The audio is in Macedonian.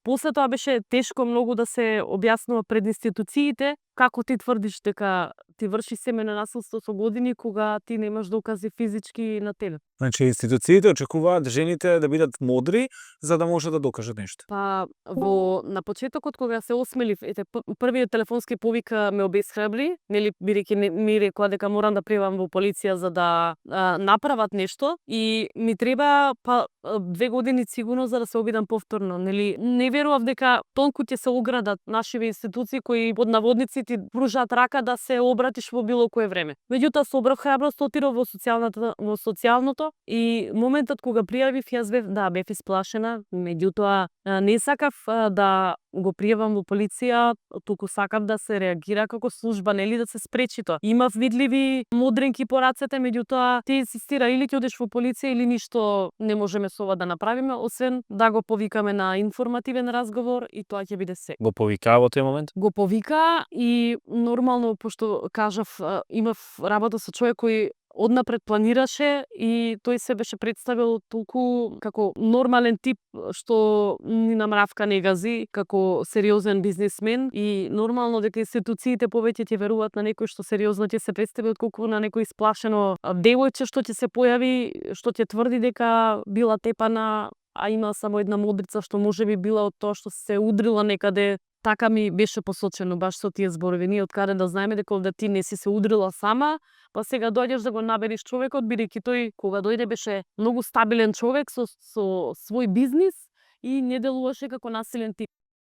После тоа беше тешко многу да се објаснува пред институциите како ти тврдиш дека ти врши семејно насилство со години кога ти немаш докази физички на тебе. Значи институциите очекуваат жените да бидат модри за да може да докажат нешто. Па на почетокот кога се осмелив, првиот телефонски повика ме обесхрабри, нели бидејќи ми рекоа дека морам да пријавам во полиција за да направат нешто и ми треба 2 години сигурно за да се обидам повторно, нели не верував дека толку ќе се оградат нашиве институции кои под наводници ти пружаат рака да се обратиш во било кое време. Меѓутоа собрав храброст, отидов во социјалното и моментот кога пријавив јас бев исплашена, меѓутоа не сакав да го пријавам во полиција, туку сакав да се реагира како служба, нели да се спречи тоа. Имав видливи модринки по рацете, меѓутоа те инсистира или ќе одиш во полиција или ништо не можеме со ова да направиме, освен да го повикаме на информативен разговор и тоа ќе биде се. Го повикаа во тој момент? Го повика и нормално, пошто кажав, имав работа со човек кој однапред планираше и тој се беше представил толку како нормален тип што ни на мравка не гази, како сериозен бизнисмен и нормално дека институциите повеќе ќе веруваат на некој што сериозно ќе се представи отколку на некој исплашено девојче што ќе се појави, што ќе тврди дека била тепана, а има само една модрица што можеби била од тоа што се удрила некаде. Така ми беше посочено баш со тие зборови. Ние од каде да знаеме дека овде ти не си се удрила сама, па сега доаѓаш да го набериш човекот, бидејќи тој кога дојде беше многу стабилен човек со свој бизнис и не делуваше како насилен тип.